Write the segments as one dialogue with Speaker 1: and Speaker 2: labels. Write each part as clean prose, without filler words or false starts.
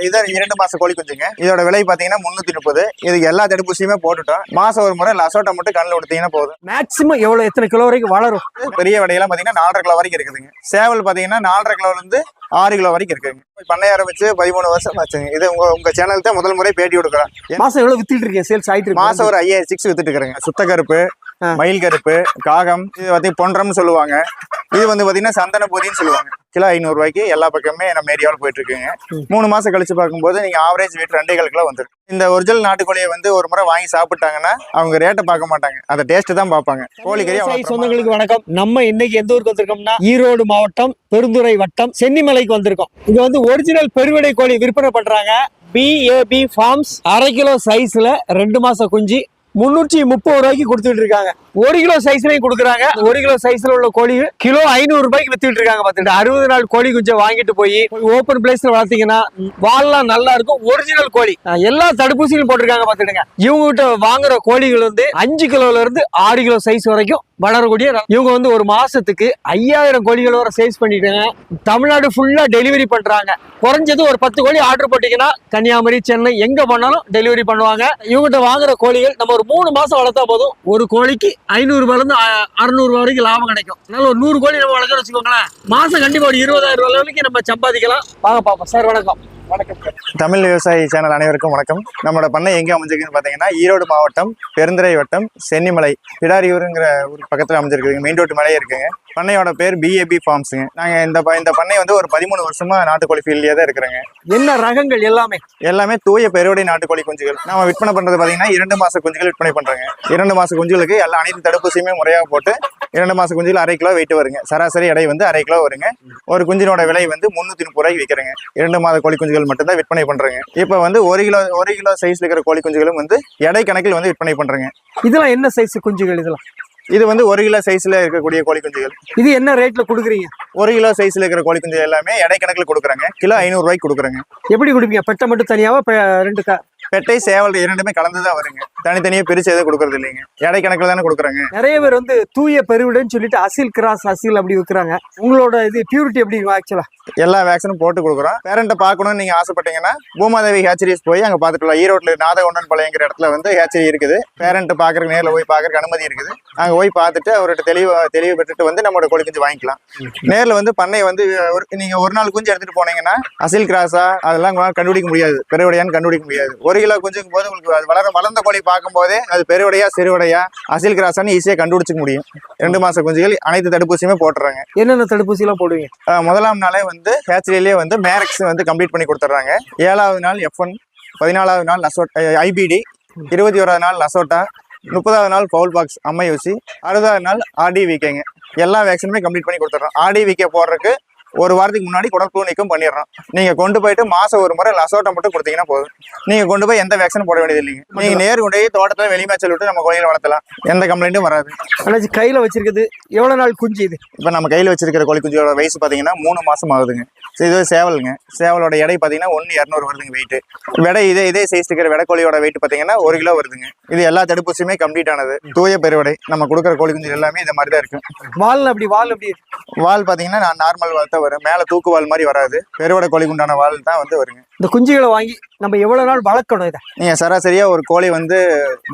Speaker 1: இதான் 2 மாச கோழி குஞ்சுங்க. இதோட விலை பாத்தீங்கன்னா 330. இதுக்கு எல்லா தடுப்பூசியுமே போட்டுட்டோம். மாசம் ஒரு முறை லசோட்டா மட்டும் கண்ணில் கொடுத்தீங்கன்னா போதும்.
Speaker 2: மேக்ஸிமம் எத்தனை கிலோ வரைக்கும் வளரும்?
Speaker 1: பெரிய வடையெல்லாம் பாத்தீங்கன்னா 4.5 கிலோ வரைக்கும் இருக்குதுங்க. சேவல் பாத்தீங்கன்னா 4.5 கிலோல இருந்து 6 கிலோ வரைக்கும் இருக்குங்க. பண்ணைய ஆரம்பிச்சு 13 வருஷம் ஆச்சுங்க. இது உங்க சேனல் தான் முதல் முறை பேட்டி கொடுக்குறேன்.
Speaker 2: மாசம் எவ்வளவு வித்துட்டு இருக்கீங்க? சேல்ஸ் ஆயிட்டு
Speaker 1: மாசம் ஒரு 5000 வித்துட்டு இருக்கிறேங்க. சுத்த கருப்பு, மயில் கருப்பு, காகம், இது வந்து பொன்றம்னு சொல்லுவாங்க. இது வந்து பாத்தீங்கன்னா சந்தன பொதின்னு சொல்லுவாங்க. கிலோ 500 ரூபாய்க்கு எல்லா பக்கமே நம்ம ஏரியாவில் போயிட்டு இருக்குங்க. 3 மாசம் கழிச்சு பார்க்கும்போது நீங்க ஆவரேஜ் வெயிட் 2.25 கிலோ வந்துருக்கு. இந்த ஒரிஜினல் நாட்டுக்கோழியை வந்து ஒரு முறை வாங்கி சாப்பிட்டாங்கன்னா அவங்க ரேட்டை பார்க்க மாட்டாங்க, அந்த டேஸ்ட் தான் பார்ப்பாங்க. கோழிக்கறி
Speaker 2: சொந்தங்களுக்கு வணக்கம். நம்ம இன்னைக்கு எந்த ஊருக்கு வந்திருக்கோம்னா ஈரோடு மாவட்டம் பெருந்துறை வட்டம் சென்னிமலைக்கு வந்திருக்கோம். இங்க வந்து ஒரிஜினல் பெருவிடை கோழி விற்பனை பண்றாங்க. BAB ஃபார்ம்ஸ் 1/2 கிலோ சைஸ்ல 2 மாச குஞ்சு 330 ரூபாய்க்கு கொடுத்துட்டு இருக்காங்க. 1 கிலோ சைஸ்லயும் கொடுக்குறாங்க. 1 கிலோ சைஸ்ல உள்ள கோழி கிலோ 500 ரூபாய்க்கு வித்துட்டு இருக்காங்க. பார்த்துட்டு 60 நாள் கோழி குஞ்சை வாங்கிட்டு போய் ஓப்பன் பிளேஸ்ல வளர்த்தீங்கன்னா வால்லாம் நல்லா இருக்கும். ஒரிஜினல் கோழி எல்லா தடுப்பூசியும் போட்டிருக்காங்க. பார்த்துடுங்க. இவங்க கிட்ட வாங்குற கோழிகள் வந்து 5 கிலோல இருந்து 6 கிலோ சைஸ் வரைக்கும் வளரக்கூடிய. இவங்க வந்து ஒரு மாசத்துக்கு 5000 கோழிகள் வரை சேல்ஸ் பண்ணிட்டாங்க. தமிழ்நாடு ஃபுல்லா டெலிவரி பண்றாங்க. குறைஞ்சது ஒரு 10 கோழி ஆர்டர் போட்டீங்கன்னா கன்னியாகுமரி, சென்னை எங்க பண்ணாலும் டெலிவரி பண்ணுவாங்க. இவங்ககிட்ட வாங்குற கோழிகள் நம்ம ஒரு 3 மாசம் வளர்த்தா போதும். ஒரு கோழிக்கு 500 ரூபாயில இருந்து 600 ரூபாய் வரைக்கும் லாபம் கிடைக்கும். அதனால ஒரு 100 கோழி நம்ம வளர்க்கணும் வச்சுக்கோங்களேன். மாசம் கண்டிப்பா ஒரு 20,000 ரூபாய் வரைக்கும் நம்ம சம்பாதிக்கலாம். வாங்க பாப்போம். சார் வணக்கம்.
Speaker 1: தமிழ் விவசாயி சேனல் அனைவருக்கும் வணக்கம். நம்மளோட பண்ணை எங்க அமைஞ்சிருக்குன்னு பாத்தீங்கன்னா ஈரோடு மாவட்டம் பெருந்துறை வட்டம் சென்னிமலை பிடாரியூருங்கிற ஒரு பக்கத்துல அமைஞ்சிருக்குங்க. மெயின் ரோட்டு மேலேயே இருக்குங்க. பண்ணையோட பேர் BAB ஃபார்ம்ஸுங்க. நாங்க இந்த பண்ணை வந்து ஒரு 13 வருஷமா நாட்டுக்கோழி ஃபீல்ட்லயே தான் இருக்கிறேங்க.
Speaker 2: என்ன ரகங்கள்? எல்லாமே
Speaker 1: தூய பெருவடை நாட்டுக்கோழி குஞ்சுகள். நம்ம விற்பனை பண்றது பாத்தீங்கன்னா 2 மாச குஞ்சுகள் விற்பனை பண்றாங்க. 2 மாச குஞ்சுகளுக்கு எல்லா அனைத்து தடுப்பூசியுமே முறையாக போட்டு 2 மாச குஞ்சுகள் 1/2 கிலோ வெயிட் வருங்க. சராசரி எடை வந்து 1/2 கிலோ வருங்க. ஒரு குஞ்சினோட விலை வந்து 330 ரூபாய்க்கு விற்கிறேங்க. 2 மாத கோழி குஞ்சுகள் மட்டும் தான் விற்பனை பண்றேங்க. இப்ப வந்து 1 கிலோ சைஸ்ல இருக்கிற கோழி குஞ்சுகளும் வந்து எடை கணக்கில் வந்து விற்பனை பண்றேங்க.
Speaker 2: இதெல்லாம் என்ன சைஸ் குஞ்சுகள்?
Speaker 1: இது வந்து 1 கிலோ சைஸ்ல இருக்கக்கூடிய கோழி குஞ்சுகள்.
Speaker 2: இது என்ன ரேட்ல கொடுக்குறீங்க?
Speaker 1: 1 கிலோ சைஸ்ல இருக்கிற கோழி குஞ்சு எல்லாமே எடை கணக்கில் கொடுக்குறாங்க. கிலோ 500 ரூபாய்க்கு கொடுக்குறாங்க.
Speaker 2: எப்படி கொடுப்பீங்க? பெட்டை மட்டும் தனியாவா? ரெண்டு
Speaker 1: பெட்டை சேவல் 2மே கலந்துதான் வருங்க. தனித்தனியா பிரிச்சு எதுவும் கொடுக்கறது இல்லைங்க. எடை கணக்கில் தானே கொடுக்குறாங்க.
Speaker 2: நிறைய பேர் வந்து தூய பெருவிடைன்னு சொல்லிட்டு அசில் கிராஸ் அசில் அப்படி விற்கிறாங்க. உங்களோட இது பியூரிட்டி எப்படி? ஆக்சுவலா
Speaker 1: எல்லா வேக்சினும் போட்டு கொடுக்குறோம். பேரண்ட்டை பார்க்கணும்னு நீங்க ஆசைப்பட்டீங்கன்னா பூமாதேவி ஹேச்சரிஸ் போய் அங்க பாத்துக்கலாம். ஈரோட்ல நாதகொண்டன் பாளையங்கிற இடத்துல வந்து ஹேச்சரி இருக்குது. பேரண்ட் பாக்குறதுக்கு நேரில் போய் பாக்குறதுக்கு அனுமதி இருக்குது. அங்க போய் பார்த்துட்டு அவர்கிட்ட தெளிவு பெற்றுட்டு வந்து நம்மளோட கோழி குஞ்சு வாங்கிக்கலாம். நேரில் வந்து பண்ணை வந்து நீங்க ஒரு நாள் குஞ்சு எடுத்துட்டு போனீங்கன்னா அசில் கிராஸா அதெல்லாம் கண்டுபிடிக்க முடியாது, பெருவடையான்னு கண்டுபிடிக்க முடியாது. 1 கிலோ குஞ்சுக்கும் போது உங்களுக்கு வளர்ந்த கோழி பார்க்கும் போதே அது பெருவடையா சிறுவடையா அசில் கிராஸான்னு ஈஸியா கண்டுபிடிச்சிக்க முடியும். 2 மாச குஞ்சுகள் அனைத்து தடுப்பூசியுமே போட்டுறாங்க.
Speaker 2: என்னென்ன தடுப்பூசி எல்லாம் போடுவீங்க?
Speaker 1: முதலாம் நாளே வந்து ஹேச்சரியிலேயே வந்து மேரக்ஸ் வந்து கம்ப்ளீட் பண்ணி கொடுத்துட்றாங்க. 7வது நாள் F1, 14வது நாள் IBD, 21வது நாள் லசோட்டா, 30வது நாள் பவுல் பாக்ஸ் அம்மையூசி, 60வது நாள் RDVKங்க. எல்லா வேக்சினுமே கம்ப்ளீட் பண்ணி கொடுத்துட்றோம். RDVK போடுறதுக்கு ஒரு வாரத்துக்கு முன்னாடி குடற்புழு நீக்கம் பண்ணிடுறோம். நீங்க கொண்டு போயிட்டு மாசம் ஒரு முறை லசோட்டா மட்டும் கொடுத்தீங்கன்னா போதும். நீங்க கொண்டு போய் எந்த வேக்சினும் போட வேண்டியது இல்லைங்க. நீங்க நேர் கொண்டு போய் தோட்டத்துல வெளிமேச்சல் விட்டு நம்ம கோழிகளை வளர்த்தலாம். எந்த கம்ப்ளைண்ட்டும் வராது.
Speaker 2: கையில வச்சிருக்குது எவ்வளவு நாள் குஞ்சு? இது
Speaker 1: இப்ப நம்ம கையில வச்சிருக்கிற கோழி குஞ்சோட வயசு பாத்தீங்கன்னா 3 மாசம் ஆகுதுங்க. இது சேவலுங்க. சேவலோட எடை பாத்தீங்கன்னா 1,200 வருதுங்க வெயிட். விடை இதே சைஸ் இருக்கிற விடை கோழியோட வெயிட் பாத்தீங்கன்னா 1 கிலோ வருதுங்க. இது எல்லா தடுப்பூசியுமே கம்ப்ளீட் ஆனது. தூய பெருவடை. நம்ம கொடுக்குற கோழி குஞ்சு எல்லாமே இந்த மாதிரி தான் இருக்கு. வால் பாத்தீங்கன்னா நார்மல் வால் தான் வரும். மேல தூக்கு வால் மாதிரி வராது. பெருவடை கோழி குண்டான வால் தான் வந்து வருங்க.
Speaker 2: இந்த குஞ்சுகளை வாங்கி நம்ம எவ்வளவு நாள் வளர்க்கணும்? இதை
Speaker 1: நீங்க சராசரியா ஒரு கோழி வந்து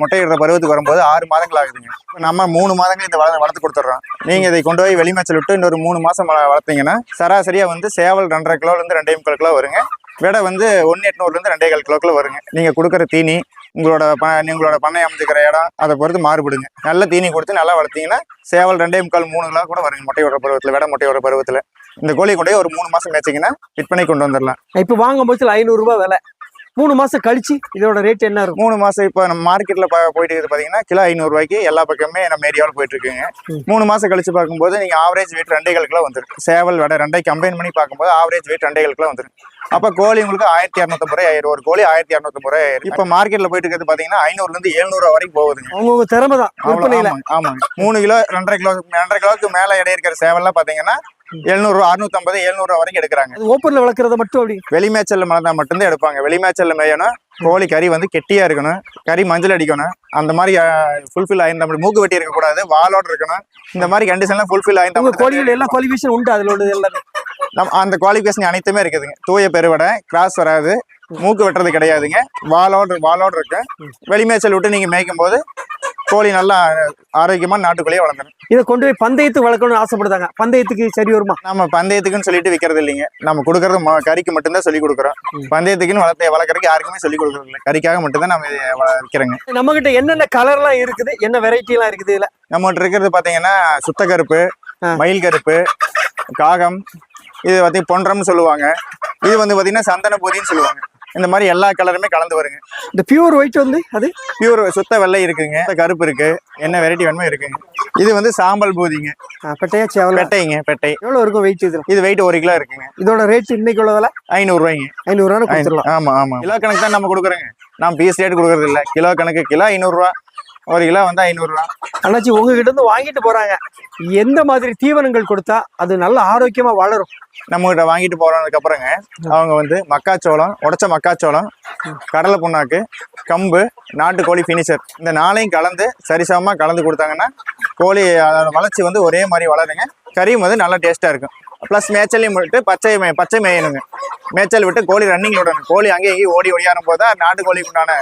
Speaker 1: முட்டையிடுற பருவத்துக்கு வரும்போது 6 மாதங்கள் ஆகுதுங்க. நம்ம 3 மாதங்கள் இந்த வளர்த்து கொடுத்துட்றோம். நீங்க இதை கொண்டு போய் வெளிமேச்சல் விட்டு இன்னொரு 3 மாசம் வளர்த்தீங்கன்னா சராசரியா வந்து சேவல் 2.5 கிலோல இருந்து 2.25 கிலோ வருங்க. விடை வந்து 1,800 இருந்து 2.25 கிலோக்குள்ள வருங்க. நீங்க கொடுக்குற தீனி உங்களோட பண்ணை அமைஞ்சுக்கிற இடம் அதை பொறுத்து மாறுபடுங்க. நல்ல தீனி கொடுத்து நல்லா வளர்த்தீங்கன்னா சேவல் 2.25 3 கிலோ கூட வருங்க. முட்டையோட பருவத்துல விடை முட்டையோட பருவத்துல இந்த கோழி கொண்டே ஒரு 3 மாசம் மேய்ச்சிங்கன்னா விற்பனை கொண்டு வந்துடலாம்.
Speaker 2: இப்ப வாங்கும் போது 500 ரூபாய் விலை. 3 மாசம் கழிச்சு இதோட ரேட் என்ன இருக்கும்?
Speaker 1: 3 மாசம் இப்போ நம்ம மார்க்கெட்ல போயிட்டு இருக்குது பாத்தீங்கன்னா கிலோ 500 ரூபாய்க்கு எல்லா பக்கமே நம்ம ஏரியாவில் போயிட்டு இருக்குங்க. 3 மாசம் கழிச்சு பார்க்கும்போது நீங்க ஆவரேஜ் வெயிட் 2.25 கிலோ வந்துருக்கு. சேவல் விட 2 கம்பைன் பண்ணி பார்க்கும்போது ஆவரேஜ் வெயிட் 2.25 கிலோ வந்துருக்கு. அப்ப கோழி உங்களுக்கு 1250 ரூபாய் ஆயிரம். ஒரு கோழி 1250 ரூபாய் ஆயிரம். இப்ப மார்க்கெட்ல போயிட்டு இருக்கிறது பாத்தீங்கன்னா 500 இருந்து 700 வரைக்கும் போகுதுங்க.
Speaker 2: உங்க திறமை தான்.
Speaker 1: ஆமாங்க. 3 கிலோ 2.5 கிலோக்கு மேல எடை இருக்கிற சேவல்லாம் பாத்தீங்கன்னா 700, 650, 700 வரைக்கும் எடுக்கிறாங்க.
Speaker 2: ஓப்பன்ல வளர்க்கறத மட்டும் அப்படி
Speaker 1: வெளிமேச்சல்ல மலர்ந்தா மட்டும்தான் எடுப்பாங்க. வெளிமேச்சல்ல மேயணும். கோழி கறி வந்து கெட்டியா இருக்கணும். கறி மஞ்சள் அடிக்கணும். அந்த மாதிரி ஃபுல்ஃபில் ஆயிருந்தா மூக்கு வெட்டி இருக்க கூடாது. வாலோட இருக்கணும். இந்த மாதிரி கண்டிஷன்லாம் ஃபுல்ஃபில் ஆயிருந்தா
Speaker 2: கோழிகள் எல்லாம் குவாலிஃபிகேஷன் உண்டு. அதுல எல்லாமே
Speaker 1: அந்த குவாலிஃபிகேஷன் அனைத்துமே இருக்குதுங்க. தூய பெருவடை, கிராஸ் வராது, மூக்கு வெட்டுறது கிடையாதுங்க. வாலோடு இருக்கு. வெளிமேய்ச்சல் விட்டு நீங்க மேய்க்கும் போது கோழி நல்லா ஆரோக்கியமான நாட்டுக்கோழியே வளர்ந்துடும்.
Speaker 2: இதை கொண்டு போய் பந்தயத்துக்கு வளர்க்கணும்னு ஆசைப்படுதாங்க. பந்தயத்துக்கு சரி வருமா?
Speaker 1: நம்ம பந்தயத்துக்குன்னு சொல்லிட்டு விற்கிறது இல்லைங்க. நம்ம கொடுக்கறது கறிக்கு மட்டும்தான் சொல்லி கொடுக்குறோம். பந்தயத்துக்குன்னு வளர்க்குறதுக்கு யாருக்குமே சொல்லி கொடுக்குறது இல்லை. கறிக்காக மட்டும்தான் நம்ம இதை விற்கிறோங்க.
Speaker 2: நம்ம கிட்ட என்னென்ன கலர்லாம் இருக்குது, என்ன வெரைட்டி எல்லாம் இருக்குது இதுல?
Speaker 1: நம்மகிட்ட இருக்கிறது பாத்தீங்கன்னா சுத்த கருப்பு, மயில் கருப்பு, காகம், இது பார்த்தீங்கன்னா பொன்றம்னு சொல்லுவாங்க. இது வந்து பாத்தீங்கன்னா சந்தன பூதின்னு சொல்லுவாங்க. இந்த மாதிரி எல்லா கலருமே கலந்து வருங்க.
Speaker 2: இந்த பியூர் ஒயிட் வந்து அது
Speaker 1: பியூர் சுத்த வெள்ளை இருக்குங்க, கருப்பு இருக்கு, என்ன வெரைட்டி வேணுமோ இருக்குங்க. இது வந்து சாம்பல் பூதிங்க.
Speaker 2: பெட்டையா சேவல்? பெட்டைங்க,
Speaker 1: பெட்டை.
Speaker 2: எவ்வளவு இருக்கும் வெயிட் இதுல?
Speaker 1: இது வெயிட் 1 கிலோ இருக்குங்க.
Speaker 2: இதோட ரேட் இன்னைக்கு உள்ள விலை
Speaker 1: 500 ரூபாய்ங்க.
Speaker 2: 500 ரூபாய் கொடுத்துடலாம்.
Speaker 1: ஆமா ஆமா, கிலோ கணக்கு தான் நம்ம கொடுக்குறோங்க. நம்ம பீஸ் ரேட் கொடுக்கறது இல்ல. கிலோ கணக்கு, கிலோ 500 ரூபா, 1 கிலோ வந்து 500 ரூபா.
Speaker 2: அண்ணாச்சி உங்ககிட்ட இருந்து வாங்கிட்டு போறாங்க, எந்த மாதிரி தீவனங்கள் கொடுத்தா அது நல்ல ஆரோக்கியமா வளரும்?
Speaker 1: நம்ம கிட்ட வாங்கிட்டு போறதுக்கு அப்புறங்க அவங்க வந்து மக்காச்சோளம், உடைச்ச மக்காச்சோளம், கடலை புண்ணாக்கு, கம்பு, நாட்டுக்கோழி ஃபினிஷர், இந்த 4ஐயும் கலந்து சரிசமமா கலந்து கொடுத்தாங்கன்னா கோழி வளர்ச்சி வந்து ஒரே மாதிரி வளருங்க. கறியும் வந்து நல்லா டேஸ்டா இருக்கும். ப்ளஸ் மேய்ச்சலையும் விட்டு பச்சை மேயணுங்க. மேய்ச்சல் விட்டு கோழி ரன்னிங் விடணும். கோழி அங்கேயும் இங்கேயும் ஓடி ஓடியாரும் போது தான் நாட்டுக்கோழிக்கு உண்டான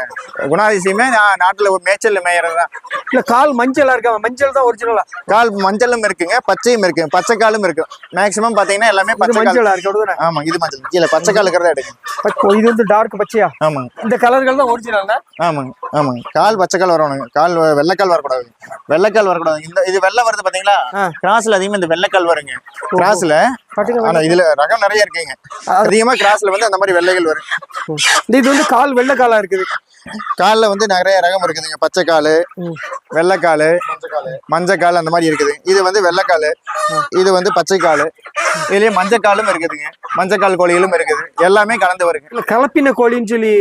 Speaker 1: குணாதிசயமே நாட்டுல மேய்ச்சல் மேயறது தான்.
Speaker 2: இல்ல கால் மஞ்சளா இருக்கா? மஞ்சள் தான் ஒரிஜினலா?
Speaker 1: கால் மஞ்சளும் இருக்குங்க, பச்சையும் இருக்கு, பச்சை காலும் இருக்கு. மேக்சிமம் பாத்தீங்கன்னா எல்லாமே பச்சை
Speaker 2: மஞ்சளா இருக்கு.
Speaker 1: ஆமா, இது மஞ்சள். கீழே பச்சை கால் இருக்கிறதா எடுங்க.
Speaker 2: இது வந்து டார்க் பச்சையா?
Speaker 1: ஆமாங்க.
Speaker 2: இந்த கலர்கள் தான் ஒரிஜினல் தான்.
Speaker 1: ஆமாங்க ஆமாங்க. கால் பச்சை கால் வரணுங்க. கால் வெள்ளைக்கால் வரக்கூடாது. வெள்ளைக்கால் வரக்கூடாது. இது வெள்ளை வருது பாத்தீங்களா? கிராஸ்ல அதிகமா இந்த வெள்ளைக்கால் வருங்க. கிராஸ்ல ஆனா இதுல ரகம் நிறைய இருக்குங்க. அதிகமா கிராஸ்ல வந்து அந்த மாதிரி வெள்ளைகள் வரும்.
Speaker 2: இது வந்து கால் வெள்ளைக்காலா இருக்குது.
Speaker 1: கால்ல வந்து நிறைய ரகம் இருக்குதுங்க. பச்சைக்கால், வெள்ளைக்கால், மஞ்சக்கால், அந்த மாதிரி இருக்குது. இது வந்து வெள்ளைக்கால், இது வந்து பச்சைக்கால், இதுலயே மஞ்சக்காலும் இருக்குதுங்க. மஞ்சக்கால் கோழிகளும் இருக்குது. எல்லாமே கலந்து வருங்க.
Speaker 2: இல்ல கலப்பின கோழின்னு சொல்லி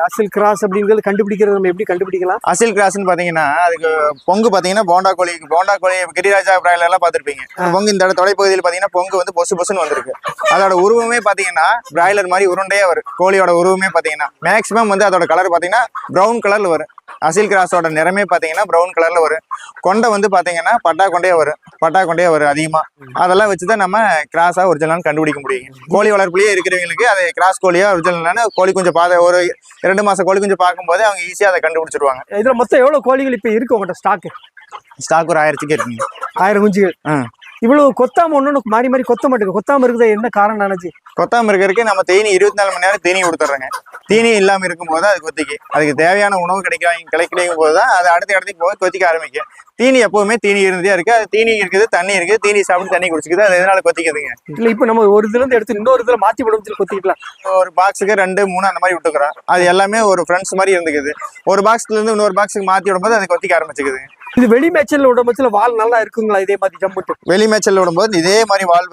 Speaker 2: அசில் கிராஸ் அப்படிங்கிறது கண்டுபிடிக்கிறது நம்ம எப்படி கண்டுபிடிக்கலாம்?
Speaker 1: அசில் கிராஸ்ன்னு பாத்தீங்கன்னா அதுக்கு பொங்கு பாத்தீங்கன்னா போண்டா கோழி கிரிராஜா பிராய்லர் எல்லாம் பாத்துருப்பீங்க. பொங்கு இந்த தொலைப்பகுதியில் பாத்தீங்கன்னா பொங்கு வந்து பொசுன்னு வந்திருக்கு. அதோட உருவமே பாத்தீங்கன்னா பிராய்லர் மாதிரி உருண்டையா வரும். கோழியோட உருவமே பாத்தீங்கன்னா மேக்சிமம் வந்து அதோட கலர் பாத்தீங்கன்னா பிரவுன் கலர்ல வரும். அசில் கிராஸோட நிறமே பாத்தீங்கன்னா பிரவுன் கலர்ல வரும். கொண்டை வந்து பாத்தீங்கன்னா பட்டா கொண்டையா வரும் அதிகமா. அதெல்லாம் வச்சுதான் நம்ம கிராஸா ஒரிஜினல் கண்டுபிடிக்க முடியும். கோழி வளர்ப்புலயே இருக்கிறவங்களுக்கு அது கிராஸ் கோழியா ஒரிஜினல் கோழி குஞ்சு ஒரு 2 மாசம் கோழி குஞ்சு பார்க்கும்போது அவங்க ஈஸியா அதை கண்டுபிடிச்சிருவாங்க.
Speaker 2: இதுல மொத்தம் எவ்வளவு கோழிகள் இப்ப இருக்கு உங்கள்கிட்ட
Speaker 1: ஸ்டாக்? ஒரு 1000 இருக்குங்க.
Speaker 2: 1000 குஞ்சுகள். இவ்வளவு கொத்தாம ஒண்ணு மாறி கொத்த மாட்டேங்குது. கொத்தாம இருக்குது என்ன காரணம் நினைச்சு?
Speaker 1: கொத்தாம இருக்கிறதுக்கு நம்ம தேனி 24 மணி நேரம் தேனி கொடுத்துட்றோங்க. தீனி இல்லாம இருக்கும் போது அது கொத்திக்கு, அதுக்கு தேவையான உணவு கிடைக்கும் போதுதான் அது அடுத்த போது கொத்திக்க ஆரம்பிக்கும். தீனி எப்பவுமே தீனி இருந்தே இருக்கு. அது தீனி இருக்குது, தண்ணி இருக்குது, தீனி சாப்பிட்டு தண்ணி குடிச்சுக்குது. அது எதனால கொத்திக்குதுங்க?
Speaker 2: இல்ல இப்ப நம்ம ஒரு இதுல இருந்து எடுத்து இன்னொரு இதுல மாத்தி விட கொத்திக்கலாம்.
Speaker 1: ஒரு பாக்ஸுக்கு 2, 3 அந்த மாதிரி விட்டுக்கிறோம். அது எல்லாமே ஒரு ஃப்ரெண்ட்ஸ் மாதிரி இருந்துக்குது. ஒரு பாக்ஸ்ல இருந்து இன்னொரு பாக்ஸுக்கு மாத்தி விடும்போது அது கொத்திக்க ஆரம்பிச்சுக்குது.
Speaker 2: இது வெளி மேய்ச்சல் விடும்போது வால் நல்லா இருக்குங்களா? இதே மாதிரி ஜம்புட்டு
Speaker 1: வெளி மேய்ச்சல் விடும்போது இதே மாதிரி வால்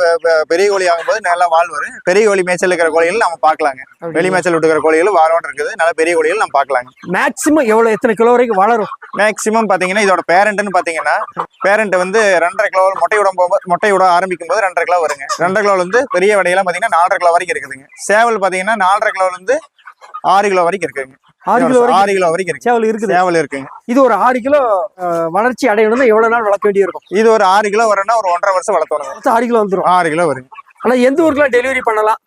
Speaker 1: பெரிய கோழி ஆகும்போது நல்லா வால் வரும். பெரிய கோழி மேய்ச்சல் இருக்கிற கோழிகள் நம்ம பாக்கலாங்க. வெளி மேய்ச்சல் விட்டுக்கிற கோழிகள் வாரோட இருக்குது. நல்லா பெரிய கோழிகள் நம்ம பாக்கலாங்க.
Speaker 2: மேக்சிமம் எத்தனை கிலோ வரைக்கும் வளரும்?
Speaker 1: மேக்சிமம் பாத்தீங்கன்னா இதோட பேரண்ட்னு பாத்தீங்கன்னா பேரண்ட் வந்து 2.5 கிலோ முட்டை விட ஆரம்பிக்கும் போது 2.5 கிலோ வருங்க. 2.5 கிலோல இருந்து பெரிய வடையெல்லாம் பாத்தீங்கன்னா 4.5 கிலோ வரைக்கும் இருக்குதுங்க. சேவல் பாத்தீங்கன்னா 4.5 கிலோல இருந்து 6 கிலோ வரைக்கும் இருக்குங்க.
Speaker 2: 6 கிலோ வரைக்கும்
Speaker 1: சேவல் இருக்குங்க.
Speaker 2: இது ஒரு 6 கிலோ வளர்ச்சி அடையணும்னா எவ்வளவு நாள் வளர்க்க வேண்டிய இருக்கும்?
Speaker 1: இது ஒரு 6 கிலோ வரணும்னா ஒரு 1.5 வருஷம் வளர்த்தணும்.
Speaker 2: 6 கிலோ வந்துடும்.
Speaker 1: 6 கிலோ வருங்க.
Speaker 2: ஆனா எந்த ஊருக்குலாம் டெலிவரி பண்ணலாம்?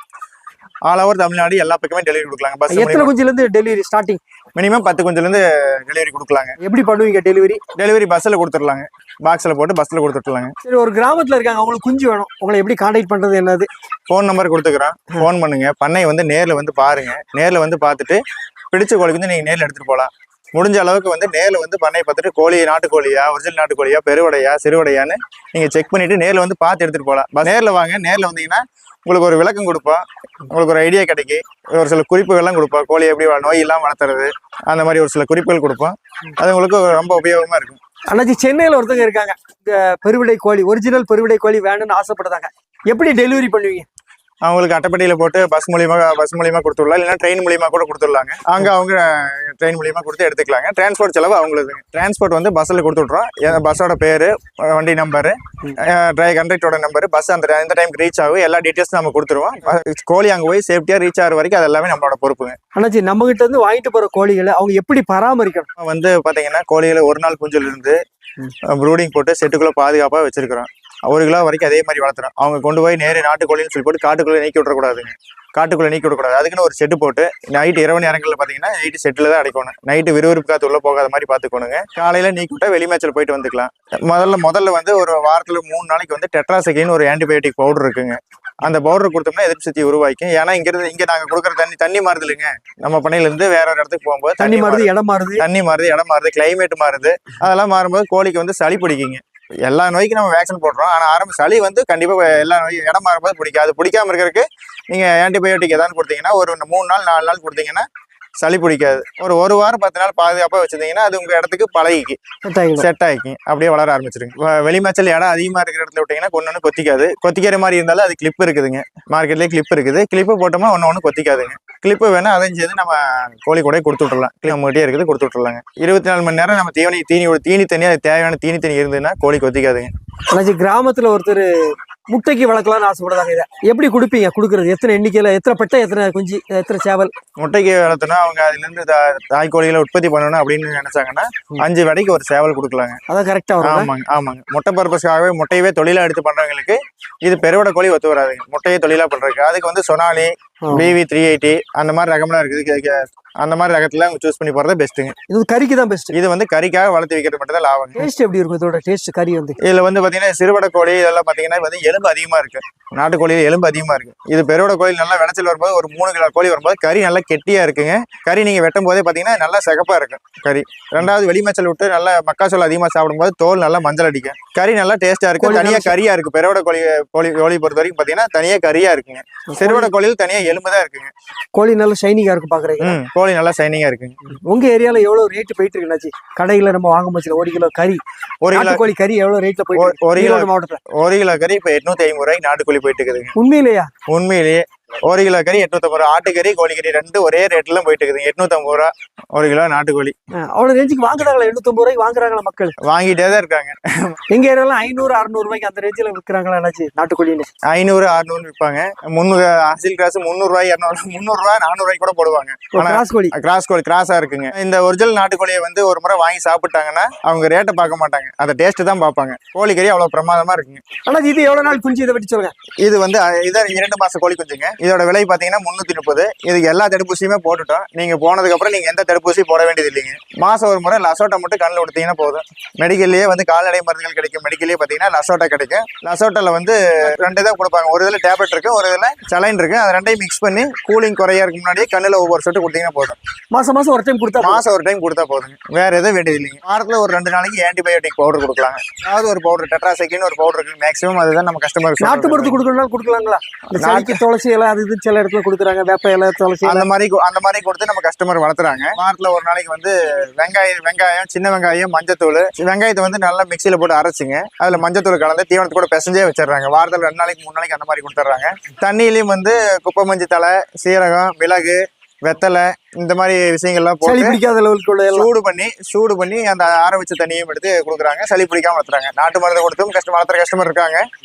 Speaker 1: ஆல் ஓவர் தமிழ்நாடு எல்லா பக்கமே டெலிவரி கொடுக்கலாங்க. பஸ்
Speaker 2: எத்தனை குஞ்சுல இருந்து டெலிவரி ஸ்டார்டிங்?
Speaker 1: மினிமம் 10 குஞ்சுல இருந்து டெலிவரி கொடுக்கலாங்க.
Speaker 2: எப்படி பண்ணுவீங்க
Speaker 1: டெலிவரி பஸ்ல கொடுத்துடலாங்க. பாக்ஸ்ல போட்டு பஸ்ல கொடுத்துடலாங்க.
Speaker 2: சரி, ஒரு கிராமத்துல இருக்காங்க, அவங்களுக்கு குஞ்சு வேணும், உங்களை எப்படி கான்டாக்ட் பண்றது? என்னது
Speaker 1: ஃபோன் நம்பர் கொடுத்துக்கிறோம். ஃபோன் பண்ணுங்க. பண்ணை வந்து நேர்ல வந்து பாருங்க. நேர்ல வந்து பார்த்துட்டு பிடிச்ச கோழிக்கு வந்து நீங்க நேர்ல எடுத்துட்டு போகலாம். முடிஞ்ச அளவுக்கு வந்து நேர்ல வந்து பண்ணையை பார்த்துட்டு கோழி நாட்டுக்கோழியா, ஒரிஜினல் நாட்டுக்கோழியா, பெருவடையா, சிறுவடையான்னு நீங்க செக் பண்ணிட்டு நேர்ல வந்து பார்த்து எடுத்துட்டு போகலாம். நேர்ல வாங்க. நேர்ல வந்தீங்கன்னா உங்களுக்கு ஒரு விளக்கம் கொடுப்போம். உங்களுக்கு ஒரு ஐடியா கிடைக்கும். ஒரு சில குறிப்புகள்லாம் கொடுப்போம். கோழி எப்படி நோய் இல்லாமல் வளர்த்துறது, அந்த மாதிரி ஒரு சில குறிப்புகள் கொடுப்போம். அது உங்களுக்கு ரொம்ப உபயோகமா இருக்கும்.
Speaker 2: அண்ணாச்சி சென்னையில ஒருத்தங்க இருக்காங்க, இந்த பெருவிடை கோழி, ஒரிஜினல் பெருவிடை கோழி வேணும்னு ஆசைப்படுறாங்க. எப்படி டெலிவரி பண்ணுவீங்க?
Speaker 1: அவங்களுக்கு அட்டைப்பட்டியில போட்டு பஸ் மூலியமா கொடுத்துடலாம். இல்லைன்னா ட்ரெயின் மூலியமா கூட கொடுத்துடலாங்க. அவங்க ட்ரெயின் மூலியமா கொடுத்து எடுத்துக்கலாங்க. டிரான்ஸ்போர்ட் செலவு அவங்களுக்கு. டிரான்ஸ்போர்ட் வந்து பஸ்ல கொடுத்துட்றோம். பஸ்ஸோட பேரு, வண்டி நம்பரு, கண்டக்டரோட நம்பரு, பஸ் அந்த டைம் ரீச் ஆகும், எல்லா டீட்டெயில்ஸும் நம்ம கொடுத்துருவோம். கோழி அங்கே போய் சேஃப்டியா ரீச் ஆகிற வரைக்கும் அது எல்லாமே நம்மளோட பொறுப்புங்க.
Speaker 2: அண்ணாச்சி நம்ம கிட்ட இருந்து வாங்கிட்டு போற கோழிகளை அவங்க எப்படி பராமரிக்கணும்?
Speaker 1: வந்து பாத்தீங்கன்னா கோழிகளை ஒரு நாள் குஞ்சுல இருந்து ப்ரூடிங் போட்டு செட்டுக்குள்ள பாதுகாப்பா வச்சிருக்கிறோம். 1 கிலோ வரைக்கும் அதே மாதிரி வளர்த்துறோம். அவங்க கொண்டு போய் நேரே நாட்டுக்கோழின்னு சொல்லி போட்டு காட்டுக்குள்ளே நீக்கி விட்டுறக்கூடாதுங்க. காட்டுக்குள்ளே நீக்கி விடக்கூடாது. அதுக்குன்னு ஒரு ஷெட்டு போட்டு நைட்டு இரவு நேரங்களில் பார்த்தீங்கன்னா நைட்டு ஷெட்டில் தான் அடைக்கணும். நைட்டு விறுவிறுப்பு காற்று உள்ளே போகாத மாதிரி பார்த்துக்கணுங்க. காலையில் நீக்கி விட்டா வெளிமேச்சல் போயிட்டு வந்துக்கலாம். முதல்ல வந்து ஒரு வாரத்தில் 3 நாளைக்கு வந்து டெட்ராசைக்ளின் ஒரு ஆன்டிபயோட்டிக் பவுடர் இருக்குங்க. அந்த பவுடர் கொடுத்தோம்னா எதிர்ப்பு சக்தி உருவாக்கும். ஏன்னா இங்க நாங்க கொடுக்குற தண்ணி மாறுது இல்லைங்க. நம்ம பண்ணையில இருந்து வேற ஒரு இடத்துக்கு போகும்போது
Speaker 2: தண்ணி மாறுது, இடம் மாறுது,
Speaker 1: கிளைமேட் மாறுது. அதெல்லாம் மாறும்போது கோழிக்கு வந்து சளி பிடிக்குங்க. எல்லா நோய்க்கும் நம்ம வேக்சின் போடுறோம். ஆனா சளி வந்து கண்டிப்பா எல்லா நோயும் இடம் மாறும்போது பிடிக்கும். அது பிடிக்காம இருக்கிறதுக்கு நீங்க ஆன்டிபயோட்டிக் ஏதாவது கொடுத்தீங்கன்னா ஒரு 3 நாள் 4 நாள் கொடுத்தீங்கன்னா சளி பிடிக்காது. ஒரு வாரம் 10 நாள் பாதுகாப்பா வச்சிருந்தீங்கன்னா அது உங்க இடத்துக்கு பழகிக்கு செட் ஆகிக்கும். அப்படியே வளர ஆரம்பிச்சிருங்க. வெளிமேச்சல் இடம் அதிகமா இருக்கிற இடத்துல விட்டீங்கன்னா ஒன்னு கொத்திக்காது. கொத்திக்கிற மாதிரி இருந்தாலும் அது கிளிப் இருக்குதுங்க. மார்க்கெட்லயே கிளிப் இருக்குது. கிளிப்பு போட்டோம்னா ஒன்னு கொத்திக்காதுங்க. கிளிப்பு வேணா அதையும் செய்து நம்ம கோழி கூட கொடுத்து விட்டுறலாம். நம்மகிட்டே இருக்குது, கொடுத்து விட்டுறலாங்க. 24 மணி நேரம் நம்ம தீனி தண்ணி அது தேவையான தீனி தண்ணி இருந்ததுன்னா கோழி கொத்திக்காதுங்க.
Speaker 2: கிராமத்துல ஒருத்தர் முட்டைக்கு வளர்க்கலாம்னு ஆசைப்படுறாங்க. இதை எப்படி கொடுப்பீங்க? கொடுக்குறது எத்தனை எண்ணிக்கையில, எத்தனை பெட்டை, எத்தனை குஞ்சு, எத்தனை சேவல்?
Speaker 1: முட்டைக்கு வளர்த்தோன்னா அவங்க அதுல இருந்து தாய்க்கோழிகளை உற்பத்தி பண்ணணும் அப்படின்னு நினைச்சாங்கன்னா 5 வடைக்கு ஒரு சேவல் கொடுக்கலாங்க.
Speaker 2: அதான் கரெக்டா வரும்.
Speaker 1: ஆமாங்க. முட்டை பர்பஸ்க்காகவே முட்டையவே தொழிலா எடுத்து பண்றவங்களுக்கு இது பெருவடை கோழி ஒத்து வராதுங்க. முட்டையை தொழிலா பண்றதுக்கு அதுக்கு வந்து சொனாலி, BV 380 அந்த மாதிரி ரகம்லாம் இருக்குது. அந்த மாதிரி ரகத்துல சூஸ் பண்ணி போறது பெஸ்ட்டுங்க.
Speaker 2: இது கறிக்கு தான் பெஸ்ட்.
Speaker 1: இது வந்து கறிக்காக வளர்த்து வைக்கிறது மட்டும் தான் லாபம்.
Speaker 2: டேஸ்ட் எப்படி இருக்கும் இதோட டேஸ்ட்? கறி வந்து
Speaker 1: இதுல வந்து பாத்தீங்கன்னா சிறுவடை கோழி இதெல்லாம் பாத்தீங்கன்னா வந்து எலும்பு அதிகமா இருக்கு. நாட்டுக்கோழியில எலும்பு அதிகமா இருக்கு. இது பெருவடை கோழி நல்லா விளைச்சல் வரும்போது ஒரு 3 கிலோ கோழி வரும்போது கறி நல்லா கெட்டியா இருக்குங்க. கறி நீங்க வெட்டும் போதே பாத்தீங்கன்னா நல்லா சிகப்பா இருக்கும் கறி. ரெண்டாவது வெளிமேச்சல் விட்டு நல்லா மக்காச்சோளம் அதிகமா சாப்பிடும்போது தோல் நல்லா மஞ்சள் அடிக்கும். கறி நல்லா டேஸ்டா இருக்கு. தனியா கறியா இருக்கு. பெருவடை கோழி பொறுத்த வரைக்கும் பாத்தீங்கன்னா தனியா கறியா இருக்குங்க. சிறுவடை கோழியில் தனியா எலும்பு தான் இருக்குங்க.
Speaker 2: கோழி நல்லா ஷைனிங்கா இருக்கும் பாக்குறீங்க.
Speaker 1: கோழி நல்லா ஷைனிங்கா இருக்கு.
Speaker 2: உங்க ஏரியால எவ்வளவு ரேட் போயிட்டு இருக்குனாச்சு? கடையில நம்ம வாங்க முடியல. 1 கிலோ கறி, 1 கிலோ கோழி கறி எவ்வளவு ரேட்ல போயிட்டு? 1 கிலோ மாவட்டத்துல 1
Speaker 1: கிலோ கறி இப்ப 850 ரூபாய்க்கு நாட்டுக்கோழி போயிட்டு இருக்குதுங்க.
Speaker 2: உண்மையிலேயா?
Speaker 1: உண்மையிலேயே 1 கிலோ கறி 850 ரூபா. ஆட்டுக்கறி கோழிக்கறி ரெண்டு ஒரே ரேட்ல போயிட்டு இருக்குது. 850 ரூபா 1 கிலோ நாட்டுக்கோழி.
Speaker 2: அவ்வளவு ரேஞ்சுக்கு வாங்குறாங்களா? 850 ரூபாய்க்கு வாங்குறாங்களா மக்கள்?
Speaker 1: வாங்கிட்டே தான் இருக்காங்க.
Speaker 2: எங்க ஏரியால 500 600 ரூபாய்க்கு அந்த ரேஞ்சில விற்கிறாங்களா நாட்டுக்கோழின்னு?
Speaker 1: 500 600 விற்பாங்க. 300 அசில் கிராஸ் 300 ரூபாய் 200 ரூபாய் 400 ரூபாய்க்கு கூட போடுவாங்க. கிராஸ் கோழி கிராஸா இருக்குங்க. இந்த ஒரிஜினல் நாட்டுக்கோழியை வந்து ஒரு முறை வாங்கி சாப்பிட்டாங்கன்னா அவங்க ரேட்டை பார்க்க மாட்டாங்க. அந்த டேஸ்ட் தான் பார்ப்பாங்க. கோழிக்கறி அவ்வளவு பிரமாதமா இருக்குங்க.
Speaker 2: ஆனா இது எவ்வளவு நாள் குஞ்சு? இதை பற்றி சொல்லுங்க.
Speaker 1: இது வந்து 2 மாசம் கோழி குஞ்சுங்க. இதோட விலை பாத்தீங்கன்னா 330. இதுக்கு எல்லா தடுப்பூசியுமே போட்டுட்டோம். நீங்க போனதுக்கு அப்புறம் நீங்க எந்த தடுப்பூசி போட வேண்டியது இல்லைங்க. மாசம் ஒரு முறை லசோட்டா மட்டும் கண்ணில் கொடுத்தீங்கன்னா போதும். மெடிக்கல்லேயே வந்து கால்நடை மருந்துகள் கிடைக்கும். மெடிக்கல்லே பாத்தீங்கன்னா லசோட்டா கிடைக்கும். லசோட்டால வந்து 2 தான் கொடுப்பாங்க. ஒரு இதுல டேப்லெட் இருக்கு, ஒரு இதுல சலைன் இருக்கு. அது 2ஐயும் மிக்ஸ் பண்ணி கூலிங் குறையறதுக்கு முன்னாடியே கண்ணுல ஒவ்வொரு சொட்டு கொடுத்தீங்கன்னா போதும்.
Speaker 2: மாசம் ஒரு டைம்
Speaker 1: கொடுத்தா போதுங்க. வேற எதுவும் வேண்டியது இல்லைங்க. வாரத்துல ஒரு 2 நாளைக்கு ஆன்டிபயோட்டிக் பவுடர் கொடுக்கலாங்க. அதாவது ஒரு பவுடர் டெட்ராசைக்ளின் ஒரு பவுடர் இருக்கு. மேக்ஸிமம் அதுதான் நம்ம கஸ்டமருக்கு.
Speaker 2: நாட்டு மருந்து கொடுக்கலாங்களா? நாளைக்கு துளசி எல்லாம் அது இது சில இடத்துல கொடுக்குறாங்க. வேப்ப இலை, துளசி
Speaker 1: அந்த மாதிரி கொடுத்து நம்ம கஸ்டமர் வளர்த்துறாங்க. வாரத்துல ஒரு நாளைக்கு வந்து வெங்காயம் சின்ன வெங்காயம் மஞ்சத்தூள் வெங்காயத்தை வந்து நல்லா மிக்சியில போட்டு அரைச்சிங்க. அதுல மஞ்சத்தூள் கலந்து தீவனத்து கூட பிசைஞ்சே வச்சிடறாங்க. வாரத்துல 2 நாளைக்கு 3 நாளைக்கு அந்த மாதிரி கொடுத்துட்றாங்க. தண்ணியிலையும் வந்து குப்பை மஞ்சள் தலை, சீரகம், மிளகு, வெத்தலை இந்த மாதிரி விஷயங்கள்லாம் போட்டு சூடு பண்ணி அந்த ஆற வச்ச தண்ணியும் எடுத்து கொடுக்குறாங்க. சளி பிடிக்காம வளர்த்துறாங்க. நாட்டு மருந்து கொடுத்தும் வளர்த்துற கஸ்டமர் இருக்காங்க.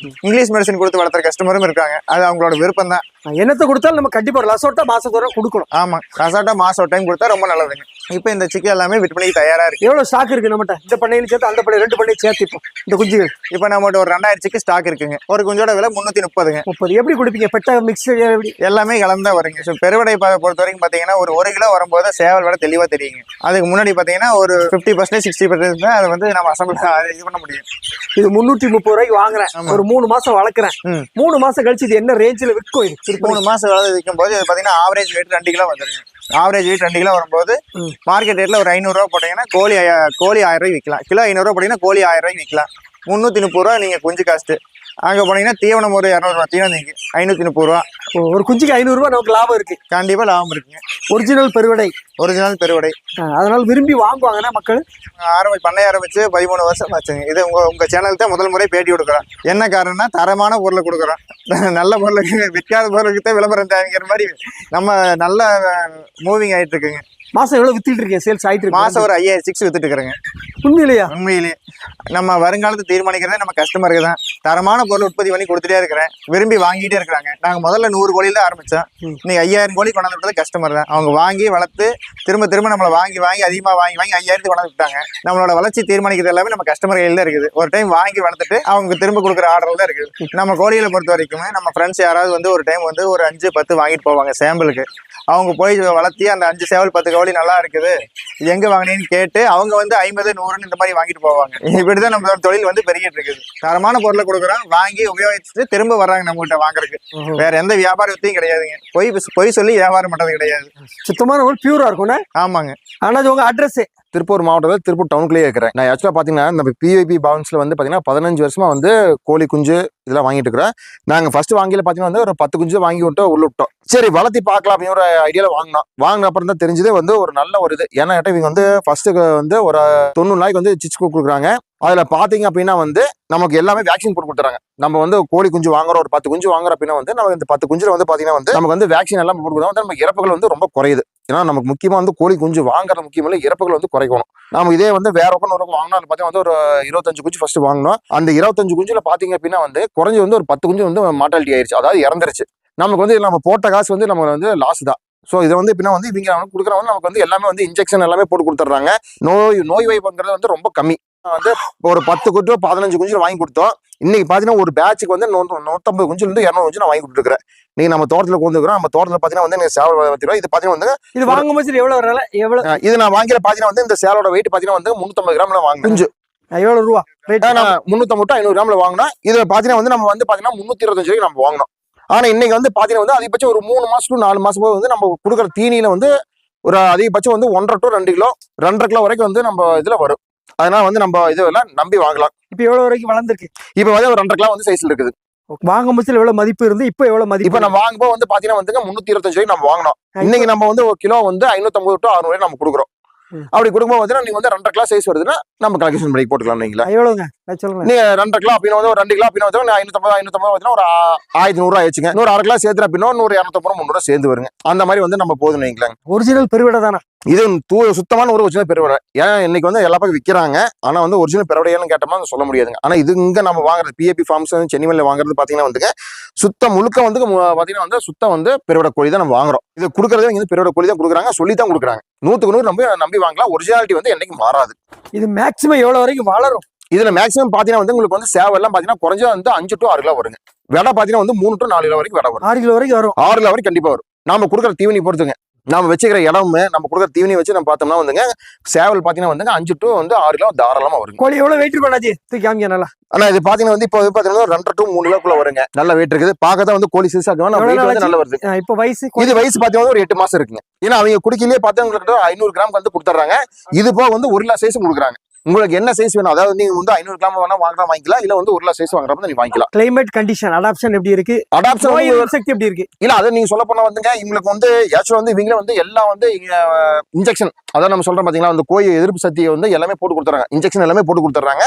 Speaker 1: இங்கிலீஷ் மெடிசன் கொடுத்து வளர்த்துற கஸ்டமரும் இருக்காங்க. அது அவங்களோட விருப்பம் தான்.
Speaker 2: என்னத்தை கொடுத்தாலும் நம்ம கண்டிப்பா லசோட்டா மாசம் தூரம் கொடுக்கணும்.
Speaker 1: ஆமா, லசோட்டா மாசம் ஒரு டைம் கொடுத்தா ரொம்ப நல்லதுங்க. இப்ப இந்த சிக்கன் எல்லாமே விற்பனைக்கு தயாரா இருக்கு.
Speaker 2: எவ்வளவு ஸ்டாக் இருக்கு நம்மகிட்ட? இந்த பண்ணையில சேர்த்து அந்த பண்ணை 2 பண்ணையை சேர்த்து இந்த குஞ்சுகள்
Speaker 1: இப்ப நம்மகிட்ட ஒரு 2000 சிக்கன் ஸ்டாக் இருக்குங்க. ஒரு குஞ்சோட விலை 330ங்க.
Speaker 2: 30 எப்படி கொடுப்பீங்க? பெட்டா மிக்ஸ்
Speaker 1: எல்லாமே கலந்தா வருங்க. பெருவடை பொறுத்த வரைக்கும் பாத்தீங்கன்னா ஒரு 1 கிலோ வரும்போது சேவல் விட தெளிவா தெரியுங்க. அதுக்கு முன்னாடி பாத்தீங்கன்னா ஒரு 50% 60% தான் அதை வந்து நம்ம அசம்பிள் இது பண்ண முடியும்.
Speaker 2: இது 330 ரூபாய்க்கு வாங்குறேன். ஒரு 3 மாசம் வளர்க்குறேன். 3 மாசம் கழிச்சு இது என்ன ரேஞ்சில் விற்கும்? இது 3
Speaker 1: மாசம் வளர்த்து விற்கும் போது பாத்தீங்கன்னா ஆவரேஜ் வெயிட் 2 கிலோ வந்துருங்க. ஆவரேஜ் வெயிட் 2 கிலோ வரும்போது மார்க்கெட் ரேட்ல ஒரு 500 ரூபா போட்டீங்கன்னா கோழி 1000 ரூபாய் விற்கலாம். கிலோ 500 ரூபா போட்டீங்கன்னா கோழி 1000 ரூபாய்க்கு விற்கலாம். 330 ரூபா நீங்க குஞ்சு காஸ்ட். அங்க போனீங்கன்னா தீவனம் ஒரு 200 ரூபா தீவனம் நீங்க 530 ரூபா.
Speaker 2: ஒரு குஞ்சுக்கு 500 ரூபா நமக்கு லாபம் இருக்கு.
Speaker 1: கண்டிப்பா லாபம் இருக்குங்க.
Speaker 2: ஒரிஜினல் பெருவடை. அதனால விரும்பி வாங்குவாங்கன்னா மக்கள்.
Speaker 1: பண்ணை ஆரம்பிச்சு 13 வருஷம் ஆச்சுங்க. இது உங்க சேனல் தான் முதல் முறை பேட்டி கொடுக்குறோம். என்ன காரணம்னா தரமான பொருளை கொடுக்குறோம். நல்ல பொருளுக்கு விற்காத பொருளுக்கு தான் விளம்பரம் தேவைங்கிற மாதிரி நம்ம நல்ல மூவிங் ஆயிட்டு இருக்குங்க.
Speaker 2: மாசம் எவ்வளவு வித்துட்டு இருக்கீங்க, சேல்ஸ் ஆயிட்டு இருக்கு?
Speaker 1: மாசம் ஒரு 5000 வித்துட்டு இருக்கிறேங்க.
Speaker 2: உண்மையிலையா?
Speaker 1: உண்மையிலேயே நம்ம வருங்காலத்தை தீர்மானிக்கிறதே நம்ம கஸ்டமருக்கு தான். தரமான பொருள் உற்பத்தி பண்ணி கொடுத்துட்டே இருக்கிறேன், விரும்பி வாங்கிட்டே இருக்கிறாங்க. நாங்க முதல்ல 100 கோழியில ஆரம்பிச்சோம், இன்னைக்கு 5000 கோழி கொண்டாந்து விட்டது கஸ்டமர் தான். அவங்க வாங்கி வளர்த்து திரும்ப திரும்ப நம்மளை வாங்கி அதிகமா வாங்கி 5000 கொண்டாந்து விட்டாங்க. நம்மளோட வளர்ச்சி தீர்மானிக்கிறது எல்லாமே நம்ம கஸ்டமர் கையில இருக்குது. ஒரு டைம் வாங்கி வளர்த்துட்டு அவங்க திரும்ப கொடுக்குற ஆர்டர் தான் இருக்குது. நம்ம கோழிகளை பொறுத்த வரைக்கும் நம்ம ஃப்ரெண்ட்ஸ் யாராவது வந்து ஒரு டைம் வந்து ஒரு 5-10 வாங்கிட்டு போவாங்க சாம்பிளுக்கு. அவங்க போய் வளர்த்தி அந்த 5 சேவல் 10 கோழி நல்லா இருக்குது, இது எங்க வாங்கினேன்னு கேட்டு அவங்க வந்து 50, 100 இந்த மாதிரி வாங்கிட்டு போவாங்க. இப்படிதான் நம்ம தொழில் வந்து பெருகிட்டு இருக்குது. தரமான பொருளை கொடுக்குறோம், வாங்கி உபயோகிச்சுட்டு திரும்ப வர்றாங்க நம்ம கிட்ட வாங்குறதுக்கு. வேற எந்த வியாபாரத்தையும் கிடையாதுங்க. பொய் சொல்லி வியாபாரம் பண்றது கிடையாது.
Speaker 2: சுத்தமான ஒரு பியூரா இருக்கும்னா?
Speaker 1: ஆமாங்க.
Speaker 2: ஆனா உங்க அட்ரஸ்
Speaker 3: திருப்பூர் மாவட்டத்தில் திருப்பூர் டவுனுக்குள்ளேயே இருக்கிறேன். நான் ஆக்சுவலாக பார்த்தீங்கன்னா நம்ம பிஐபி பவுன்ஸில் வந்து பார்த்தீங்கன்னா 15 வருஷமா வந்து கோழி குஞ்சு இதெல்லாம் வாங்கிட்டு இருக்கிறேன். நாங்கள் ஃபர்ஸ்ட் வாங்கியில் பார்த்தீங்கன்னா வந்து ஒரு 10 குஞ்சு வாங்கி விட்டு உள்ள விட்டோம். சரி வளர்த்தி பார்க்கலாம் அப்படின்னு ஒரு ஐடியாவில் வாங்கின அப்புறம் தான் தெரிஞ்சது வந்து ஒரு நல்ல ஒரு இது. ஏன்னா இவங்க வந்து ஃபர்ஸ்ட் வந்து ஒரு 90 நாளைக்கு வந்து சிச்சு கொடுக்குறாங்க. அதுல பாத்தீங்க அப்படின்னா வந்து நமக்கு எல்லாமே வேக்சின் போட்டு கொடுத்துறாங்க. நம்ம வந்து கோழி குஞ்சு வாங்குறோம், ஒரு 10 குஞ்சு வாங்குறோம் அப்படின்னா வந்து நம்ம இந்த 10 குஞ்சுல வந்து பாத்தீங்கன்னா வந்து நமக்கு வந்து வேக்சின் எல்லாம் போட்டு கொடுத்தா வந்து நம்ம இறப்புகள் வந்து ரொம்ப குறையுது. ஏன்னா நமக்கு முக்கியமா வந்து கோழி குஞ்சு வாங்குறது முக்கியம் இல்லை, இறப்புகள் வந்து குறைக்கணும். நம்ம இதே வந்து வேற பக்கம் ஒரு வாங்கினா பார்த்தீங்கன்னா வந்து ஒரு 25 குஞ்சு ஃபர்ஸ்ட் வாங்கினோம். அந்த 25 குஞ்சுல பாத்தீங்க அப்படின்னா வந்து குறைஞ்சு வந்து ஒரு 10 குஞ்சு வந்து மார்டாலிட்டி ஆயிடுச்சு, அதாவது இறந்துருச்சு. நமக்கு வந்து நம்ம போட்ட காசு வந்து நம்ம வந்து லாஸ் தான். ஸோ இதை வந்து எப்படின்னா வந்து இவங்க கொடுக்குறவங்க நமக்கு வந்து எல்லாமே வந்து இன்ஜெக்ஷன் எல்லாமே போட்டு கொடுத்துட்றாங்க. நோய் வாய்ப்புங்கிறது வந்து ரொம்ப கம்மி. வந்து ஒரு 10 குஞ்சு 15 குஞ்சு வாங்கி கொடுத்தோம். இன்னைக்கு பாத்தீங்கன்னா ஒரு பேட்சுக்கு வந்து 150 குஞ்சுல இருந்து 200 குஞ்சு நான் வாங்கி கொடுத்துருக்கேன். நீங்க நம்ம தோட்டத்துல கொண்டுக்கிறோம். நம்ம தோட்டத்துல பாத்தீங்கன்னா வந்து நீங்க சேவல் வளர்த்திடுவோம். இது பாத்தீங்கன்னா வந்து
Speaker 2: இது வாங்கும் போது எவ்வளவு
Speaker 3: இது நான் வாங்கிற பாத்தீங்கன்னா வந்து இந்த சேலோட வெயிட் பாத்தீங்கன்னா வந்து 350 கிராம்ல வாங்க குஞ்சு.
Speaker 2: எவ்வளவு ரூபா ரேட்?
Speaker 3: 350 500 கிராம்ல வாங்கினோம். இதுல பாத்தீங்கன்னா வந்து நம்ம வந்து பாத்தீங்கன்னா 325 ரூபாய்க்கு நம்ம வாங்கினோம். ஆனா இன்னைக்கு வந்து பாத்தீங்கன்னா வந்து அதிகபட்சம் ஒரு 3 மாசம் to 4 மாசம் போது வந்து நம்ம கொடுக்குற தீனியில வந்து ஒரு அதிகபட்சம் வந்து 1.5 to 2 கிலோ 2.5 கிலோ வரைக்கும் வந்து நம்ம இதுல வரும். அதனால வந்து நம்ம இதெல்லாம் நம்பி வாங்கலாம்.
Speaker 2: இப்ப எவ்வளவு வரைக்கும் வளர்ந்துருக்கு?
Speaker 3: இப்ப வந்து ஒரு 2.5 கிலோ வந்து சைஸ்ல இருக்குது.
Speaker 2: வாங்கும் போது எவ்வளவு மதிப்பு இருந்து இப்ப எவ்வளவு மதிப்பு?
Speaker 3: இப்ப நம்ம வாங்கும்போது வந்து பாத்தீங்கன்னா வந்து 325 ரூபாய்க்கு நம்ம வாங்கினோம். இன்னைக்கு நம்ம வந்து ஒரு கிலோ வந்து 550 to 600 நம்ம கொடுக்குறோம். அப்படி கொடுக்கும்போது வந்து நீங்க வந்து 2.5 கிலோ சைஸ் வருதுன்னா நம்ம கலெக்ஷன் பண்ணி போட்டுக்கலாம். நீங்களா
Speaker 2: எவ்வளவுங்க சொல்லுங்க.
Speaker 3: நீங்க 2.5 கிலோ அப்படின்னா வந்து ஒரு 2 கிலோ அப்படின்னா வந்து 550 ஒரு 1100 ஆயிடுச்சுங்க. 100 கிலோ சேர்த்து அப்படின்னா 250 300 சேர்ந்து வருங்க. அந்த மாதிரி வந்து நம்ம போதும் நீங்களாங்க.
Speaker 2: ஒரிஜினல் பெருவிடை தானே
Speaker 3: இது? சுத்தமான ஒரு ஒரிஜினல் பெருவிடை. ஏன்னா இன்னைக்கு வந்து எல்லா பக்கம் விற்கிறாங்க. ஆனா வந்து ஒரிஜினல் பெருவிடையான்னு கேட்டோம்னா சொல்ல முடியாதுங்க. ஆனா இது இங்க நம்ம வாங்குறது பிஏபி ஃபார்ம்ஸ் சென்னிமலையில வாங்குறது பாத்தீங்கன்னா வந்துங்க சுத்தம் முழுக்க வந்து பாத்தீங்கன்னா வந்து சுத்தம் வந்து பெருவிடை கோழி தான் நம்ம வாங்குறோம். இது கொடுக்கறதே இங்க பெருவிடை கோழி தான் கொடுக்குறாங்க, சொல்லி தான் கொடுக்குறாங்க. 100க்கு 100 நம்பி வாங்கலாம். ஒரிஜினாலிட்டி வந்து என்னைக்கு மாறாது.
Speaker 2: இது மேக்ஸிமம் எவ்வளவு வரைக்கும் வளரும்?
Speaker 3: இதுல மேக்ஸிமம் பாத்தீங்கன்னா வந்து உங்களுக்கு வந்து சேவை எல்லாம் பாத்தீங்கன்னா குறைஞ்சா வந்து 5 to 6 கிலோ வருங்க. விலை பாத்தீங்கன்னா வந்து 3 to 4 கிலோ வரைக்கும் விலை வரும்.
Speaker 2: 6 கிலோ வரைக்கும் வரும்.
Speaker 3: 6 கிலோ வரைக்கும் கண்டிப்பா வரும். நாம கொடுக்குற தீவனி பொறுத்துங்க. நாம வச்சுக்கிற இடமே நம்ம கொடுக்குற தீவனி வச்சு நம்ம பார்த்தோம்னா வந்துங்க சேவல் பாத்தீங்கன்னா வந்து 5 to 6 கிலோ தாராளமா வரும்.
Speaker 2: கோழி எவ்வளவு வெயிட் பண்ணாச்சு தூக்கி காமிக்க நல்லா.
Speaker 3: ஆனா இது பாத்தீங்கன்னா வந்து இப்போ பாத்தீங்கன்னா 2 to 3 கிலோக்குள்ள வருங்க. நல்ல வெயிட் இருக்குது. பார்க்கதான் வந்து கோழி சிறுசா இருக்கும். வெயிட் வந்து நல்ல வருது.
Speaker 2: இப்போ வயசு
Speaker 3: இது வயசு பாத்தீங்கன்னா ஒரு 8 மாசம் இருக்குங்க. ஏன்னா அவங்க குடிக்கலையே பார்த்தவங்களுக்கு 500 கிராம் வந்து கொடுத்துறாங்க. இது போக வந்து 1 கிலோ சைஸ் கொடுக்குறாங்க. உங்களுக்கு என்ன சைஸ் வேணும், அதாவது நீங்க வந்து 500 கிராம் வேணா வாங்கிக்கலாம், இல்ல வந்து 1 கிலோ சைஸ் வாங்குறப்ப நீங்க வாங்கிக்கலாம்.
Speaker 2: கிளைமேட் கண்டிஷன் அடாப்ஷன் எப்படி இருக்கு?
Speaker 3: அடாப்ஷன்
Speaker 2: சக்தி எப்படி இருக்கு?
Speaker 3: இல்ல அதை நீங்க சொல்ல போனா வந்துங்க இவங்களுக்கு வந்து ஆக்சுவலா வந்து இவங்களே வந்து எல்லாம் வந்து இன்ஜெக்ஷன், அதான் நம்ம சொல்றோம் பாத்தீங்களா, அந்த கோழி எதிர்ப்பு சக்தியை வந்து எல்லாமே போட்டு கொடுத்துறாங்க. இன்ஜெக்ஷன் எல்லாமே போட்டு கொடுத்துறாங்க.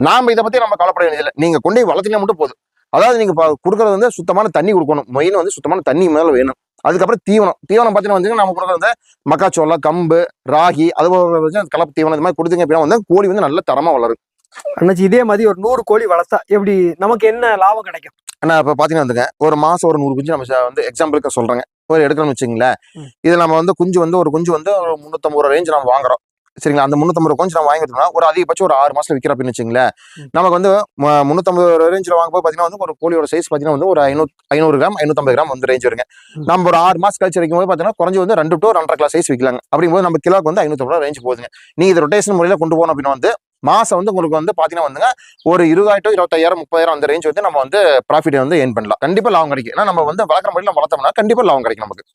Speaker 3: நாம இதை பத்தி நம்ம கவலைப்பட வேண்டியதில்லை. நீங்க கொண்டு போய் வளர்த்தீங்கன்னா மட்டும் போதும். அதாவது நீங்க கொடுக்கறது வந்து சுத்தமான தண்ணி கொடுக்கணும். மெயின் வந்து சுத்தமான தண்ணி மேல வேணும். அதுக்கப்புறம் தீவனம் பாத்தீங்கன்னா வந்து நம்ம கொடுக்குறது மக்காச்சோளம், கம்பு, ராகி, அது கலப்பு தீவனம் இந்த மாதிரி கொடுத்தீங்க அப்படின்னா வந்து கோழி வந்து நல்ல தரமா வளரும்.
Speaker 2: அண்ணாச்சி இதே மாதிரி ஒரு 100 கோழி வளர்த்தா எப்படி நமக்கு என்ன லாபம் கிடைக்கும்?
Speaker 3: ஆனா இப்ப பாத்தீங்கன்னா வந்துங்க ஒரு மாசம் ஒரு 100 குஞ்சு நம்ம வந்து எக்ஸாம்பிளுக்கு சொல்றேங்க ஒரு எடுக்கணும்னு வச்சுங்களேன். இது நம்ம வந்து குஞ்சு வந்து ஒரு குஞ்சு வந்து ஒரு 350 ரூபா ரேஞ்ச் நம்ம வாங்குறோம். சரிங்களா? அந்த 350 ரூபா கொஞ்சம் நம்ம வாங்கிட்டோம்னா ஒரு அதிகபட்சம் ஒரு 6 மாசத்துல விற்கிற அப்படின்னு வச்சுங்களேன். நமக்கு வந்து 350 ரேஞ்சில் வாங்கும்போது பாத்தீங்கன்னா வந்து ஒரு கோழியோட சைஸ் பாத்தீங்கன்னா வந்து ஒரு 500 கிராம் 550 கிராம் வந்து ரேஞ்ச் வருங்க. நம்ம ஒரு 6 மாசம் கழிச்சு வைக்கும் போது பாத்தீங்கன்னா குறைஞ்சு வந்து 2 to 2.5 கிலோ சைஸ் விற்கலாங்க. அப்படிங்கும்போது நம்ம கிலோக்கு வந்து 550 ரூபா ரேஞ்ச் போகுதுங்க. நீ இது ரொட்டேஷன் முறையில கொண்டு போகணும் அப்படின்னா வந்து மாசம் வந்து உங்களுக்கு வந்து பாத்தீங்கன்னா வந்துங்க ஒரு 20,000 to 25,000 30,000 அந்த ரேஞ்ச் வந்து நம்ம வந்து ப்ராஃபிட் வந்து ஏர்ன் பண்ணலாம். கண்டிப்பா லாபம் கிடைக்கும். ஏன்னா நம்ம வந்து வளர்க்குற முறையில வளர்த்தோம்னா கண்டிப்பா லாபம் கிடைக்கும் நமக்கு.